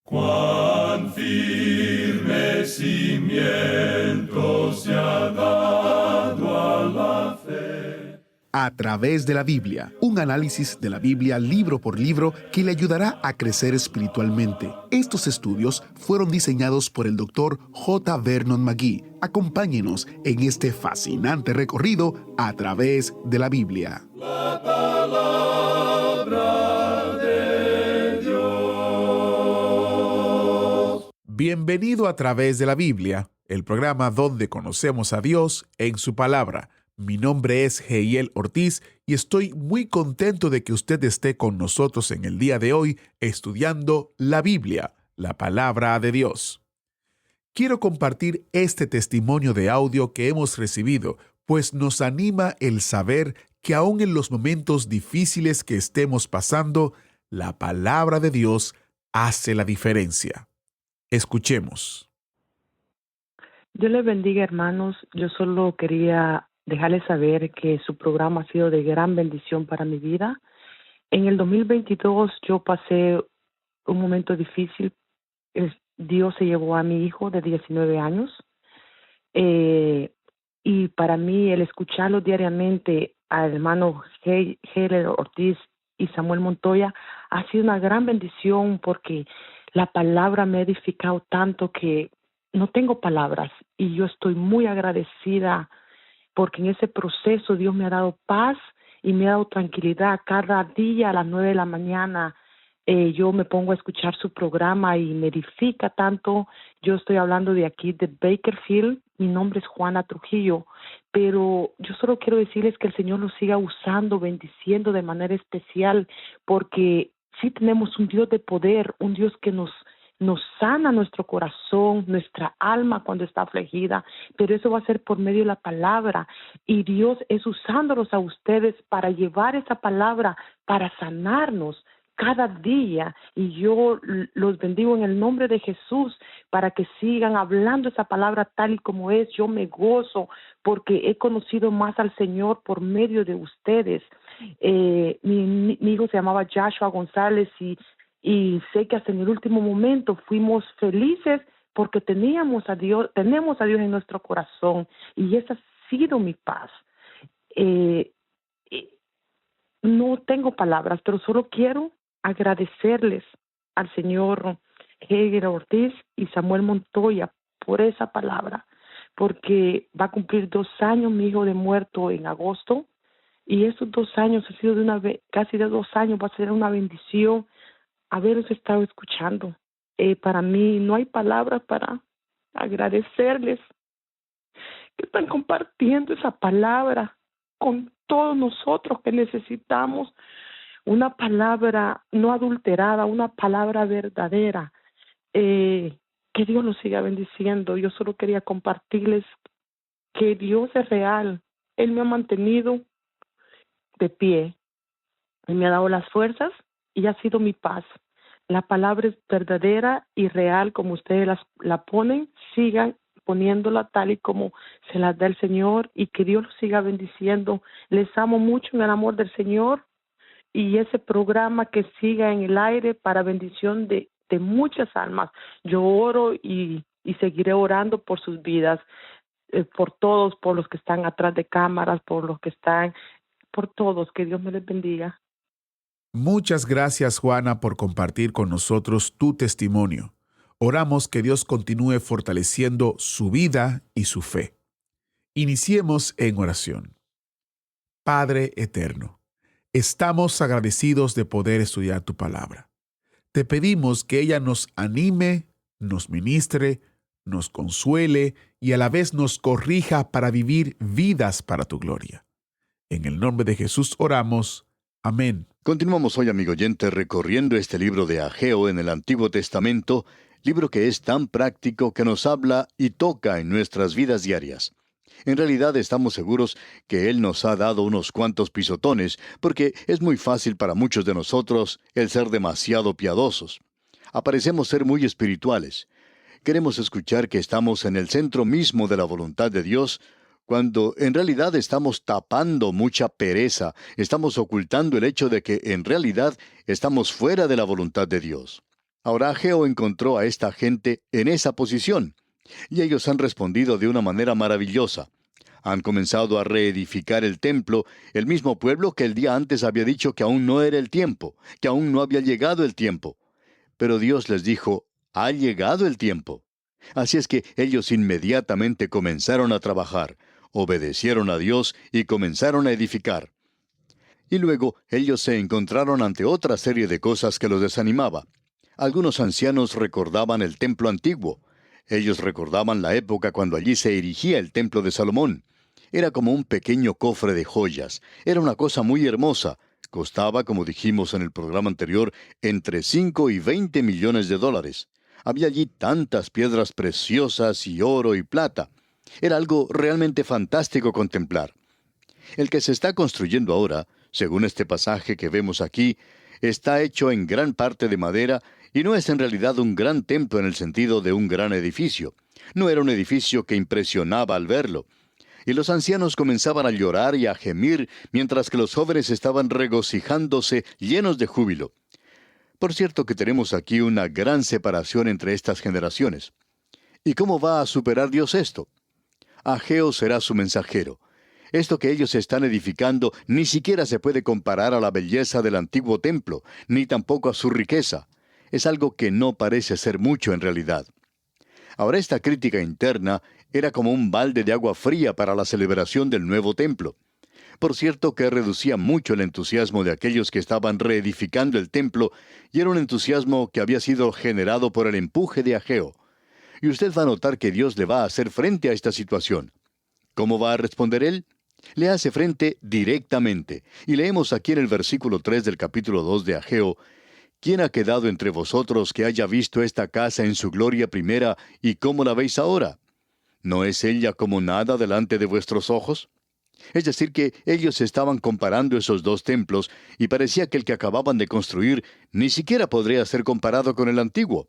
Cuán firme cimiento se ha dado a la fe. A través de la Biblia, un análisis de la Biblia libro por libro que le ayudará a crecer espiritualmente. Estos estudios fueron diseñados por el Dr. J. Vernon McGee. Acompáñenos en este fascinante recorrido a través de la Biblia. La palabra de Dios. Bienvenido a Través de la Biblia, el programa donde conocemos a Dios en su palabra. Mi nombre es Heiel Ortiz y estoy muy contento de que usted esté con nosotros en el día de hoy estudiando la Biblia, la palabra de Dios. Quiero compartir este testimonio de audio que hemos recibido, pues nos anima el saber que aún en los momentos difíciles que estemos pasando, la palabra de Dios hace la diferencia. Escuchemos. Dios les bendiga, hermanos. Yo solo quería dejarles saber que su programa ha sido de gran bendición para mi vida. En el 2022 yo pasé un momento difícil. Dios se llevó a mi hijo de 19 años. Y para mí el escucharlo diariamente al hermano Heiler Ortiz y Samuel Montoya ha sido una gran bendición porque la palabra me ha edificado tanto que no tengo palabras y yo estoy muy agradecida porque en ese proceso Dios me ha dado paz y me ha dado tranquilidad. Cada día a las 9 de la mañana yo me pongo a escuchar su programa y me edifica tanto. Yo estoy hablando de aquí, de Bakersfield. Mi nombre es Juana Trujillo, pero yo solo quiero decirles que el Señor los siga usando, bendiciendo de manera especial, porque sí tenemos un Dios de poder, un Dios que nos sana nuestro corazón, nuestra alma cuando está afligida, pero eso va a ser por medio de la palabra, y Dios es usándolos a ustedes para llevar esa palabra, para sanarnos cada día, y yo los bendigo en el nombre de Jesús para que sigan hablando esa palabra tal y como es. Yo me gozo porque he conocido más al Señor por medio de ustedes. Mi hijo se llamaba Joshua González y sé que hasta en el último momento fuimos felices porque tenemos a Dios en nuestro corazón, y esa ha sido mi paz. No tengo palabras, pero solo quiero agradecerles al señor Heiler Ortiz y Samuel Montoya por esa palabra, porque va a cumplir 2 años mi hijo de muerto en agosto, y esos 2 años ha sido casi de 2 años, va a ser una bendición haberos estado escuchando. Para mí no hay palabras para agradecerles que están compartiendo esa palabra con todos nosotros que necesitamos una palabra no adulterada, una palabra verdadera. Que Dios los siga bendiciendo. Yo solo quería compartirles que Dios es real. Él me ha mantenido de pie. Él me ha dado las fuerzas y ha sido mi paz. La palabra es verdadera y real como ustedes la ponen. Sigan poniéndola tal y como se las da el Señor, y que Dios los siga bendiciendo. Les amo mucho en el amor del Señor, y ese programa que siga en el aire para bendición de muchas almas. Yo oro y seguiré orando por sus vidas, por todos, por los que están atrás de cámaras, por todos. Que Dios me les bendiga. Muchas gracias, Juana, por compartir con nosotros tu testimonio. Oramos que Dios continúe fortaleciendo su vida y su fe. Iniciemos en oración. Padre eterno, estamos agradecidos de poder estudiar tu palabra. Te pedimos que ella nos anime, nos ministre, nos consuele y a la vez nos corrija para vivir vidas para tu gloria. En el nombre de Jesús oramos. Amén. Continuamos hoy, amigo oyente, recorriendo este libro de Ageo en el Antiguo Testamento, libro que es tan práctico que nos habla y toca en nuestras vidas diarias. En realidad estamos seguros que Él nos ha dado unos cuantos pisotones, porque es muy fácil para muchos de nosotros el ser demasiado piadosos. Aparecemos ser muy espirituales. Queremos escuchar que estamos en el centro mismo de la voluntad de Dios, cuando en realidad estamos tapando mucha pereza, estamos ocultando el hecho de que en realidad estamos fuera de la voluntad de Dios. Ahora Ageo encontró a esta gente en esa posición, y ellos han respondido de una manera maravillosa. Han comenzado a reedificar el templo, el mismo pueblo que el día antes había dicho que aún no era el tiempo, que aún no había llegado el tiempo. Pero Dios les dijo, ha llegado el tiempo. Así es que ellos inmediatamente comenzaron a trabajar, obedecieron a Dios y comenzaron a edificar. Y luego ellos se encontraron ante otra serie de cosas que los desanimaba. Algunos ancianos recordaban el templo antiguo. Ellos recordaban la época cuando allí se erigía el templo de Salomón. Era como un pequeño cofre de joyas. Era una cosa muy hermosa. Costaba, como dijimos en el programa anterior, entre 5 y 20 millones de dólares. Había allí tantas piedras preciosas y oro y plata. Era algo realmente fantástico contemplar. El que se está construyendo ahora, según este pasaje que vemos aquí, está hecho en gran parte de madera y no es en realidad un gran templo en el sentido de un gran edificio. No era un edificio que impresionaba al verlo. Y los ancianos comenzaban a llorar y a gemir, mientras que los jóvenes estaban regocijándose llenos de júbilo. Por cierto que tenemos aquí una gran separación entre estas generaciones. ¿Y cómo va a superar Dios esto? Ageo será su mensajero. Esto que ellos están edificando ni siquiera se puede comparar a la belleza del antiguo templo, ni tampoco a su riqueza. Es algo que no parece ser mucho en realidad. Ahora esta crítica interna era como un balde de agua fría para la celebración del nuevo templo. Por cierto que reducía mucho el entusiasmo de aquellos que estaban reedificando el templo, y era un entusiasmo que había sido generado por el empuje de Ageo. Y usted va a notar que Dios le va a hacer frente a esta situación. ¿Cómo va a responder él? Le hace frente directamente. Y leemos aquí en el versículo 3 del capítulo 2 de Ageo, ¿quién ha quedado entre vosotros que haya visto esta casa en su gloria primera, y cómo la veis ahora? ¿No es ella como nada delante de vuestros ojos? Es decir, que ellos estaban comparando esos dos templos, y parecía que el que acababan de construir ni siquiera podría ser comparado con el antiguo.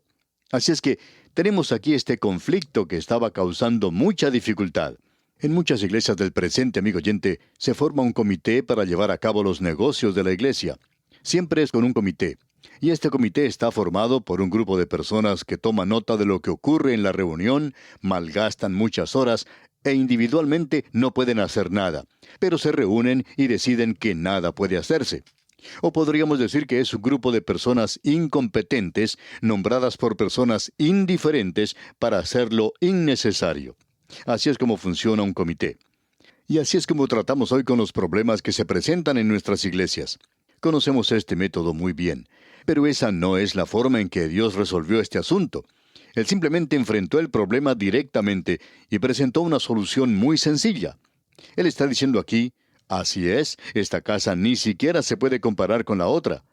Así es que tenemos aquí este conflicto que estaba causando mucha dificultad. En muchas iglesias del presente, amigo oyente, se forma un comité para llevar a cabo los negocios de la iglesia. Siempre es con un comité. Y este comité está formado por un grupo de personas que toman nota de lo que ocurre en la reunión, malgastan muchas horas e individualmente no pueden hacer nada, pero se reúnen y deciden que nada puede hacerse. O podríamos decir que es un grupo de personas incompetentes, nombradas por personas indiferentes para hacer lo innecesario. Así es como funciona un comité. Y así es como tratamos hoy con los problemas que se presentan en nuestras iglesias. Conocemos este método muy bien, pero esa no es la forma en que Dios resolvió este asunto. Él simplemente enfrentó el problema directamente y presentó una solución muy sencilla. Él está diciendo aquí, así es, esta casa ni siquiera se puede comparar con la otra.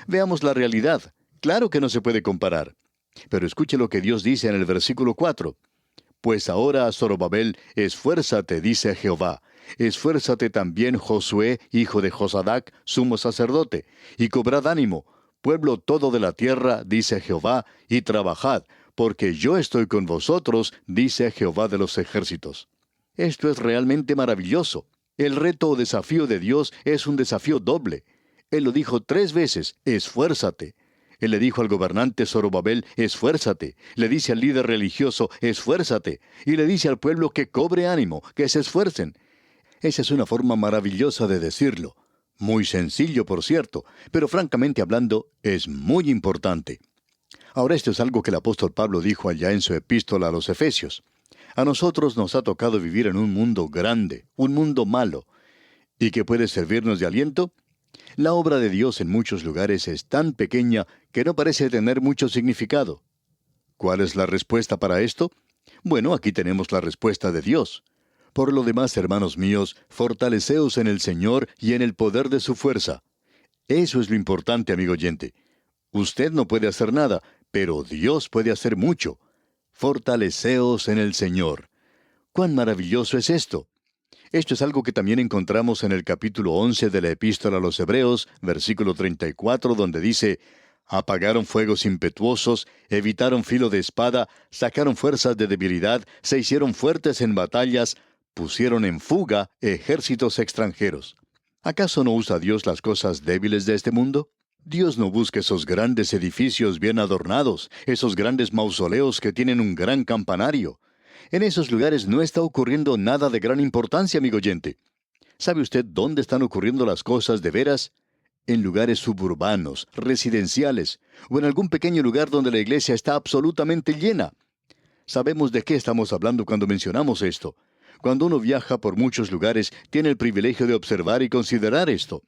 Veamos la realidad. Claro que no se puede comparar. Pero escuche lo que Dios dice en el versículo 4. Pues ahora, Zorobabel, esfuérzate, dice Jehová. Esfuérzate también, Josué, hijo de Josadac, sumo sacerdote, y cobrad ánimo, pueblo todo de la tierra, dice Jehová, y trabajad, porque yo estoy con vosotros, dice Jehová de los ejércitos. Esto es realmente maravilloso. El reto o desafío de Dios es un desafío doble. Él lo dijo 3 veces, esfuérzate. Él le dijo al gobernante Zorobabel, esfuérzate. Le dice al líder religioso, esfuérzate. Y le dice al pueblo que cobre ánimo, que se esfuercen. Esa es una forma maravillosa de decirlo. Muy sencillo, por cierto, pero francamente hablando, es muy importante. Ahora esto es algo que el apóstol Pablo dijo allá en su epístola a los Efesios. A nosotros nos ha tocado vivir en un mundo grande, un mundo malo. ¿Y qué puede servirnos de aliento? La obra de Dios en muchos lugares es tan pequeña que no parece tener mucho significado. ¿Cuál es la respuesta para esto? Bueno, aquí tenemos la respuesta de Dios. Por lo demás, hermanos míos, fortaleceos en el Señor y en el poder de su fuerza. Eso es lo importante, amigo oyente. Usted no puede hacer nada, pero Dios puede hacer mucho. Fortaleceos en el Señor. ¡Cuán maravilloso es esto! Esto es algo que también encontramos en el capítulo 11 de la Epístola a los Hebreos, versículo 34, donde dice, apagaron fuegos impetuosos, evitaron filo de espada, sacaron fuerzas de debilidad, se hicieron fuertes en batallas, pusieron en fuga ejércitos extranjeros. ¿Acaso no usa Dios las cosas débiles de este mundo? Dios no busca esos grandes edificios bien adornados, esos grandes mausoleos que tienen un gran campanario. En esos lugares no está ocurriendo nada de gran importancia, amigo oyente. ¿Sabe usted dónde están ocurriendo las cosas de veras? En lugares suburbanos, residenciales, o en algún pequeño lugar donde la iglesia está absolutamente llena. Sabemos de qué estamos hablando cuando mencionamos esto. Cuando uno viaja por muchos lugares, tiene el privilegio de observar y considerar esto.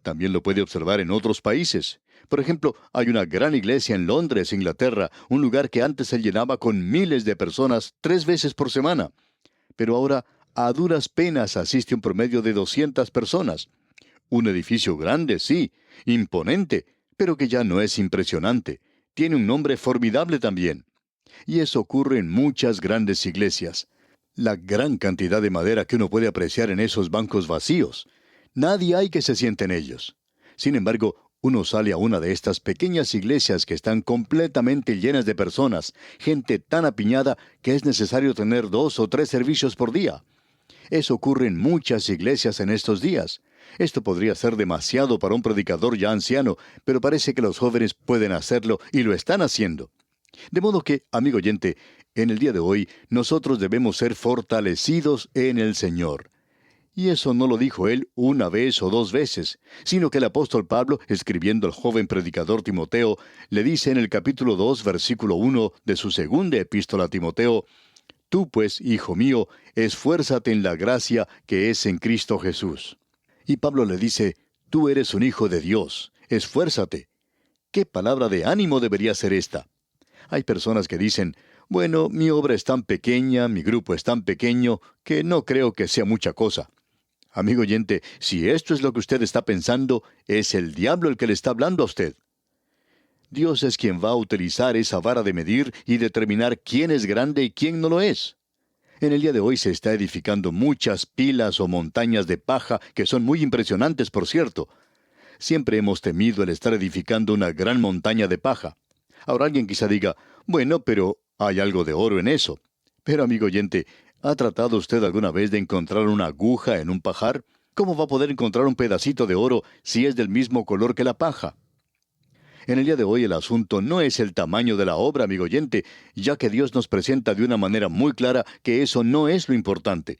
También lo puede observar en otros países. Por ejemplo, hay una gran iglesia en Londres, Inglaterra, un lugar que antes se llenaba con miles de personas 3 veces por semana. Pero ahora, a duras penas asiste un promedio de 200 personas. Un edificio grande, sí, imponente, pero que ya no es impresionante. Tiene un nombre formidable también. Y eso ocurre en muchas grandes iglesias. La gran cantidad de madera que uno puede apreciar en esos bancos vacíos. Nadie hay que se siente en ellos. Sin embargo, uno sale a una de estas pequeñas iglesias que están completamente llenas de personas, gente tan apiñada que es necesario tener 2 o 3 servicios por día. Eso ocurre en muchas iglesias en estos días. Esto podría ser demasiado para un predicador ya anciano, pero parece que los jóvenes pueden hacerlo y lo están haciendo. De modo que, amigo oyente, en el día de hoy nosotros debemos ser fortalecidos en el Señor. Y eso no lo dijo él una vez o 2 veces, sino que el apóstol Pablo, escribiendo al joven predicador Timoteo, le dice en el capítulo 2, versículo 1 de su segunda epístola a Timoteo: Tú pues, hijo mío, esfuérzate en la gracia que es en Cristo Jesús. Y Pablo le dice: Tú eres un hijo de Dios, esfuérzate. ¿Qué palabra de ánimo debería ser esta? Hay personas que dicen: bueno, mi obra es tan pequeña, mi grupo es tan pequeño, que no creo que sea mucha cosa. Amigo oyente, si esto es lo que usted está pensando, es el diablo el que le está hablando a usted. Dios es quien va a utilizar esa vara de medir y determinar quién es grande y quién no lo es. En el día de hoy se está edificando muchas pilas o montañas de paja que son muy impresionantes, por cierto. Siempre hemos temido el estar edificando una gran montaña de paja. Ahora alguien quizá diga: bueno, pero hay algo de oro en eso. Pero amigo oyente, ¿ha tratado usted alguna vez de encontrar una aguja en un pajar? ¿Cómo va a poder encontrar un pedacito de oro si es del mismo color que la paja? En el día de hoy el asunto no es el tamaño de la obra, amigo oyente, ya que Dios nos presenta de una manera muy clara que eso no es lo importante.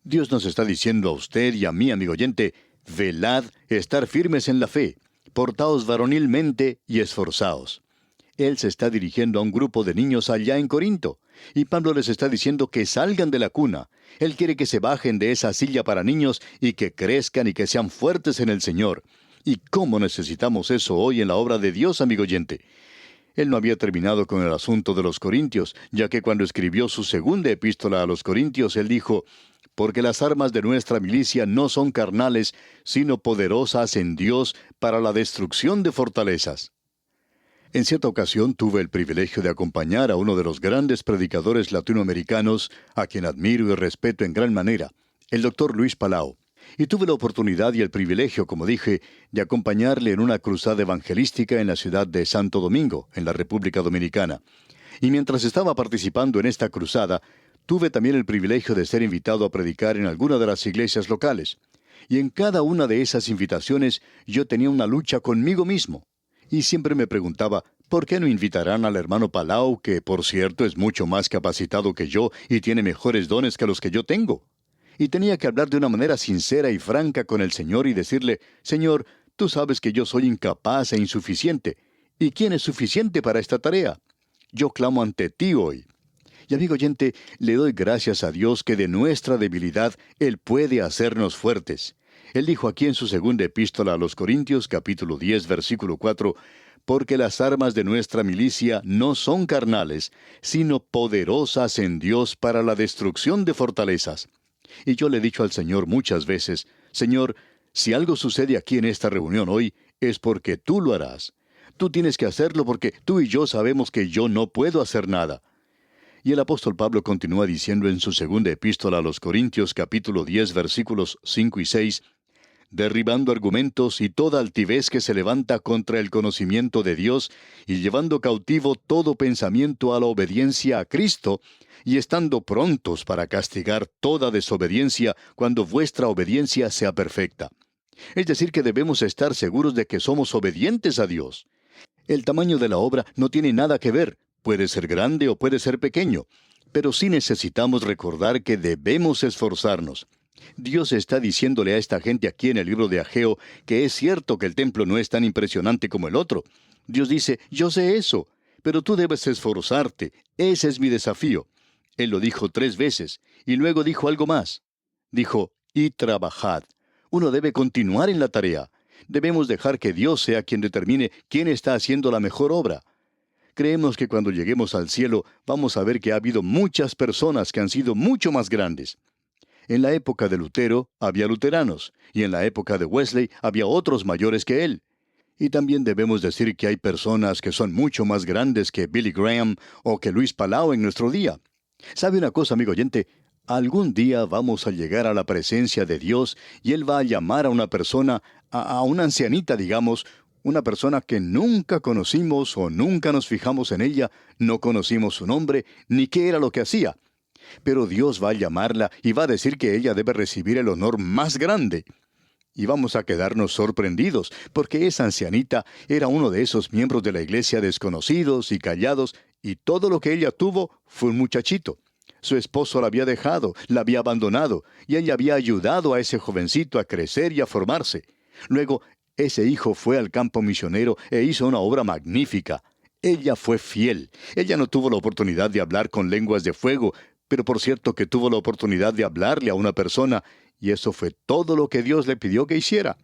Dios nos está diciendo a usted y a mí, amigo oyente: velad, estar firmes en la fe, portaos varonilmente y esforzaos. Él se está dirigiendo a un grupo de niños allá en Corinto, y Pablo les está diciendo que salgan de la cuna. Él quiere que se bajen de esa silla para niños y que crezcan y que sean fuertes en el Señor. ¿Y cómo necesitamos eso hoy en la obra de Dios, amigo oyente? Él no había terminado con el asunto de los corintios, ya que cuando escribió su segunda epístola a los corintios, él dijo: porque las armas de nuestra milicia no son carnales, sino poderosas en Dios para la destrucción de fortalezas. En cierta ocasión tuve el privilegio de acompañar a uno de los grandes predicadores latinoamericanos, a quien admiro y respeto en gran manera, el Dr. Luis Palau. Y tuve la oportunidad y el privilegio, como dije, de acompañarle en una cruzada evangelística en la ciudad de Santo Domingo, en la República Dominicana. Y mientras estaba participando en esta cruzada, tuve también el privilegio de ser invitado a predicar en alguna de las iglesias locales. Y en cada una de esas invitaciones yo tenía una lucha conmigo mismo. Y siempre me preguntaba: ¿por qué no invitarán al hermano Palau, que por cierto es mucho más capacitado que yo y tiene mejores dones que los que yo tengo? Y tenía que hablar de una manera sincera y franca con el Señor y decirle: Señor, tú sabes que yo soy incapaz e insuficiente. ¿Y quién es suficiente para esta tarea? Yo clamo ante ti hoy. Y amigo oyente, le doy gracias a Dios que de nuestra debilidad Él puede hacernos fuertes. Él dijo aquí en su segunda epístola a los Corintios, capítulo 10, versículo 4, porque las armas de nuestra milicia no son carnales, sino poderosas en Dios para la destrucción de fortalezas. Y yo le he dicho al Señor muchas veces: Señor, si algo sucede aquí en esta reunión hoy, es porque tú lo harás. Tú tienes que hacerlo porque tú y yo sabemos que yo no puedo hacer nada. Y el apóstol Pablo continúa diciendo en su segunda epístola a los Corintios, capítulo 10, versículos 5 y 6, derribando argumentos y toda altivez que se levanta contra el conocimiento de Dios, y llevando cautivo todo pensamiento a la obediencia a Cristo, y estando prontos para castigar toda desobediencia cuando vuestra obediencia sea perfecta. Es decir, que debemos estar seguros de que somos obedientes a Dios. El tamaño de la obra no tiene nada que ver. Puede ser grande o puede ser pequeño. Pero sí necesitamos recordar que debemos esforzarnos. Dios está diciéndole a esta gente aquí en el libro de Ageo que es cierto que el templo no es tan impresionante como el otro. Dios dice, yo sé eso, pero tú debes esforzarte. Ese es mi desafío. Él lo dijo 3 veces, y luego dijo algo más. Dijo, y trabajad. Uno debe continuar en la tarea. Debemos dejar que Dios sea quien determine quién está haciendo la mejor obra. Creemos que cuando lleguemos al cielo vamos a ver que ha habido muchas personas que han sido mucho más grandes. En la época de Lutero había luteranos, y en la época de Wesley había otros mayores que él. Y también debemos decir que hay personas que son mucho más grandes que Billy Graham o que Luis Palau en nuestro día. ¿Sabe una cosa, amigo oyente? Algún día vamos a llegar a la presencia de Dios y Él va a llamar a una persona, a una ancianita, digamos, una persona que nunca conocimos o nunca nos fijamos en ella, no conocimos su nombre, ni qué era lo que hacía. Pero Dios va a llamarla y va a decir que ella debe recibir el honor más grande. Y vamos a quedarnos sorprendidos, porque esa ancianita era uno de esos miembros de la iglesia desconocidos y callados, y todo lo que ella tuvo fue un muchachito. Su esposo la había dejado, la había abandonado, y ella había ayudado a ese jovencito a crecer y a formarse. Luego, ese hijo fue al campo misionero e hizo una obra magnífica. Ella fue fiel. Ella no tuvo la oportunidad de hablar con lenguas de fuego, pero por cierto que tuvo la oportunidad de hablarle a una persona, y eso fue todo lo que Dios le pidió que hiciera.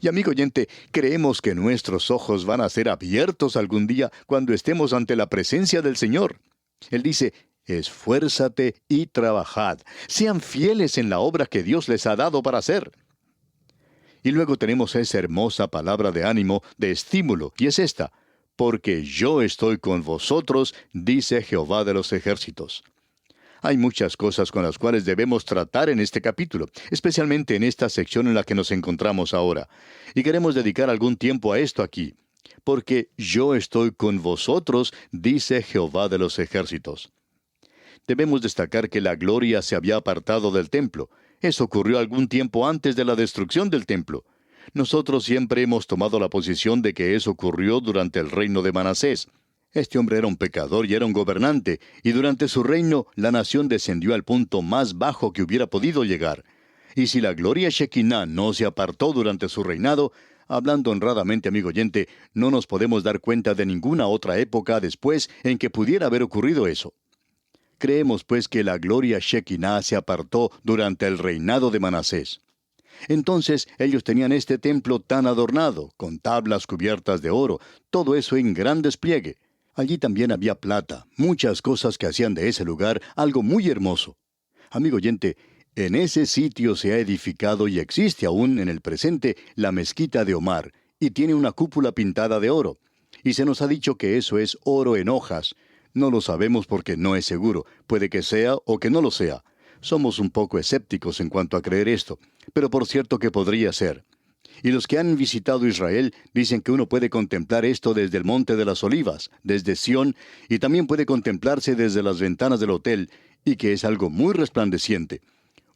Y amigo oyente, creemos que nuestros ojos van a ser abiertos algún día cuando estemos ante la presencia del Señor. Él dice, esfuérzate y trabajad. Sean fieles en la obra que Dios les ha dado para hacer. Y luego tenemos esa hermosa palabra de ánimo, de estímulo, y es esta: porque yo estoy con vosotros, dice Jehová de los ejércitos. Hay muchas cosas con las cuales debemos tratar en este capítulo, especialmente en esta sección en la que nos encontramos ahora. Y queremos dedicar algún tiempo a esto aquí. Porque yo estoy con vosotros, dice Jehová de los ejércitos. Debemos destacar que la gloria se había apartado del templo. Eso ocurrió algún tiempo antes de la destrucción del templo. Nosotros siempre hemos tomado la posición de que eso ocurrió durante el reino de Manasés. Este hombre era un pecador y era un gobernante, y durante su reino la nación descendió al punto más bajo que hubiera podido llegar. Y si la gloria Shekinah no se apartó durante su reinado, hablando honradamente, amigo oyente, no nos podemos dar cuenta de ninguna otra época después en que pudiera haber ocurrido eso. Creemos pues que la gloria Shekinah se apartó durante el reinado de Manasés. Entonces ellos tenían este templo tan adornado, con tablas cubiertas de oro, todo eso en gran despliegue. Allí también había plata, muchas cosas que hacían de ese lugar algo muy hermoso. Amigo oyente, en ese sitio se ha edificado y existe aún en el presente la mezquita de Omar, y tiene una cúpula pintada de oro. Y se nos ha dicho que eso es oro en hojas. No lo sabemos porque no es seguro. Puede que sea o que no lo sea. Somos un poco escépticos en cuanto a creer esto, pero por cierto que podría ser. Y los que han visitado Israel dicen que uno puede contemplar esto desde el Monte de las Olivas, desde Sión, y también puede contemplarse desde las ventanas del hotel, y que es algo muy resplandeciente.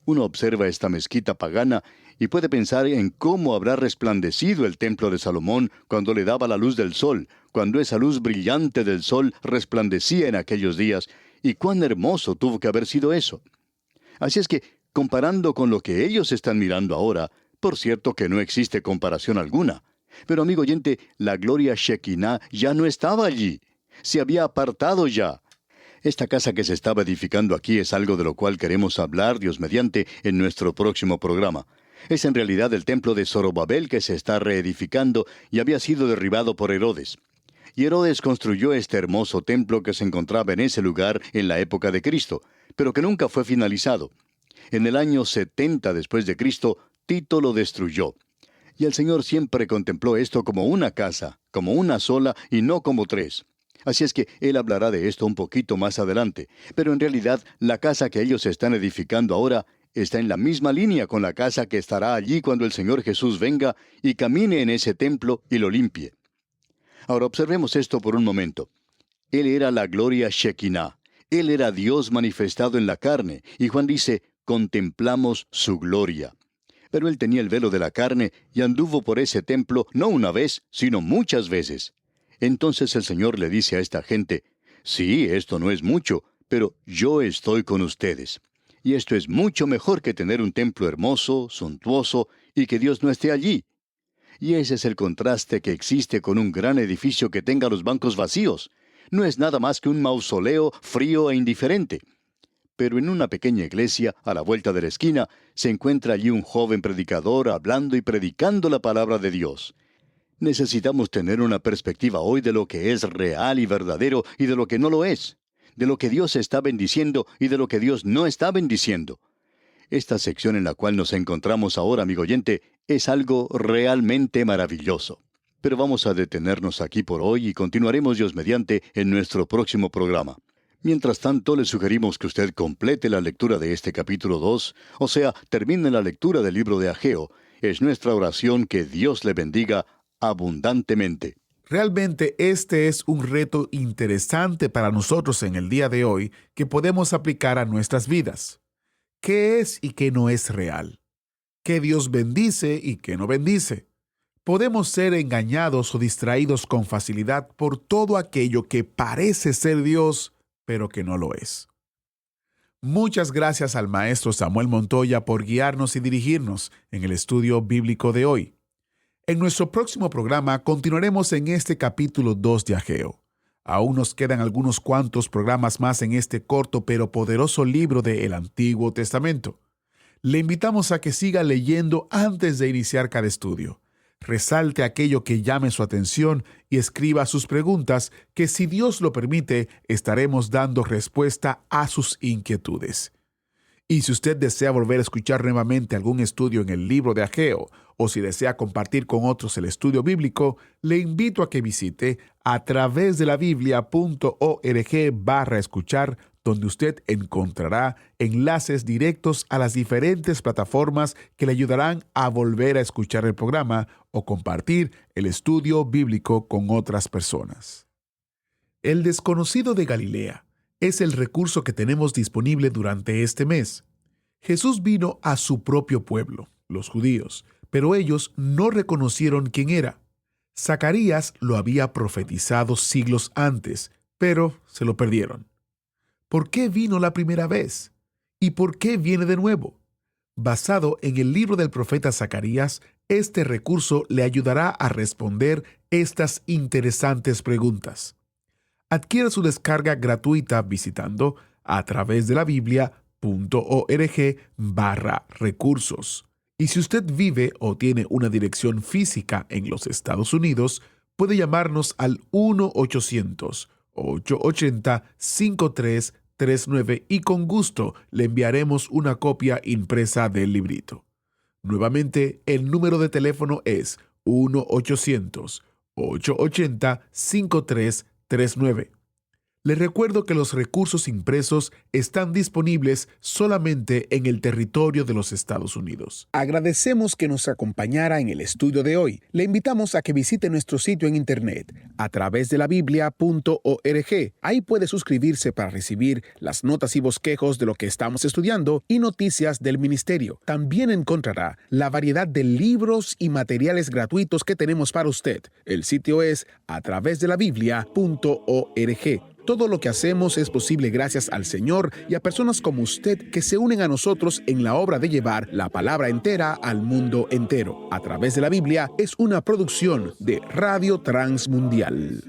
Uno observa esta mezquita pagana y puede pensar en cómo habrá resplandecido el templo de Salomón cuando le daba la luz del sol, cuando esa luz brillante del sol resplandecía en aquellos días, y cuán hermoso tuvo que haber sido eso. Así es que, comparando con lo que ellos están mirando ahora, por cierto que no existe comparación alguna. Pero amigo oyente, la gloria Shekinah ya no estaba allí. Se había apartado ya. Esta casa que se estaba edificando aquí es algo de lo cual queremos hablar, Dios mediante, en nuestro próximo programa. Es en realidad el templo de Zorobabel que se está reedificando y había sido derribado por Herodes. Y Herodes construyó este hermoso templo que se encontraba en ese lugar en la época de Cristo, pero que nunca fue finalizado. En el año 70 después de Cristo, Tito lo destruyó. Y el Señor siempre contempló esto como una casa, como una sola y no como 3. Así es que Él hablará de esto un poquito más adelante. Pero en realidad, la casa que ellos están edificando ahora está en la misma línea con la casa que estará allí cuando el Señor Jesús venga y camine en ese templo y lo limpie. Ahora observemos esto por un momento. Él era la gloria Shekinah. Él era Dios manifestado en la carne. Y Juan dice, contemplamos su gloria. Pero él tenía el velo de la carne y anduvo por ese templo no una vez, sino muchas veces. Entonces el Señor le dice a esta gente, sí, esto no es mucho, pero yo estoy con ustedes. Y esto es mucho mejor que tener un templo hermoso, suntuoso, y que Dios no esté allí. Y ese es el contraste que existe con un gran edificio que tenga los bancos vacíos. No es nada más que un mausoleo frío e indiferente. Pero en una pequeña iglesia, a la vuelta de la esquina, se encuentra allí un joven predicador hablando y predicando la palabra de Dios. Necesitamos tener una perspectiva hoy de lo que es real y verdadero y de lo que no lo es, de lo que Dios está bendiciendo y de lo que Dios no está bendiciendo. Esta sección en la cual nos encontramos ahora, amigo oyente, es algo realmente maravilloso. Pero vamos a detenernos aquí por hoy y continuaremos Dios mediante en nuestro próximo programa. Mientras tanto, le sugerimos que usted complete la lectura de este capítulo 2, o sea, termine la lectura del libro de Ageo. Es nuestra oración que Dios le bendiga abundantemente. Realmente este es un reto interesante para nosotros en el día de hoy que podemos aplicar a nuestras vidas. ¿Qué es y qué no es real? ¿Qué Dios bendice y qué no bendice? Podemos ser engañados o distraídos con facilidad por todo aquello que parece ser Dios, pero que no lo es. Muchas gracias al maestro Samuel Montoya por guiarnos y dirigirnos en el estudio bíblico de hoy. En nuestro próximo programa continuaremos en este capítulo 2 de Ageo. Aún nos quedan algunos cuantos programas más en este corto pero poderoso libro del Antiguo Testamento. Le invitamos a que siga leyendo antes de iniciar cada estudio. Resalte aquello que llame su atención y escriba sus preguntas que, si Dios lo permite, estaremos dando respuesta a sus inquietudes. Y si usted desea volver a escuchar nuevamente algún estudio en el libro de Ageo, o si desea compartir con otros el estudio bíblico, le invito a que visite a través de la biblia.org/escuchar, donde usted encontrará enlaces directos a las diferentes plataformas que le ayudarán a volver a escuchar el programa o compartir el estudio bíblico con otras personas. El desconocido de Galilea es el recurso que tenemos disponible durante este mes. Jesús vino a su propio pueblo, los judíos, pero ellos no reconocieron quién era. Zacarías lo había profetizado siglos antes, pero se lo perdieron. ¿Por qué vino la primera vez? ¿Y por qué viene de nuevo? Basado en el libro del profeta Zacarías, este recurso le ayudará a responder estas interesantes preguntas. Adquiera su descarga gratuita visitando a través de la biblia.org/recursos. Y si usted vive o tiene una dirección física en los Estados Unidos, puede llamarnos al 1-800-880-5339 y con gusto le enviaremos una copia impresa del librito. Nuevamente, el número de teléfono es 1-800-880-5339. Les recuerdo que los recursos impresos están disponibles solamente en el territorio de los Estados Unidos. Agradecemos que nos acompañara en el estudio de hoy. Le invitamos a que visite nuestro sitio en internet a través de la biblia.org. Ahí puede suscribirse para recibir las notas y bosquejos de lo que estamos estudiando y noticias del ministerio. También encontrará la variedad de libros y materiales gratuitos que tenemos para usted. El sitio es a través de la biblia.org. Todo lo que hacemos es posible gracias al Señor y a personas como usted que se unen a nosotros en la obra de llevar la palabra entera al mundo entero. A través de la Biblia es una producción de Radio Transmundial.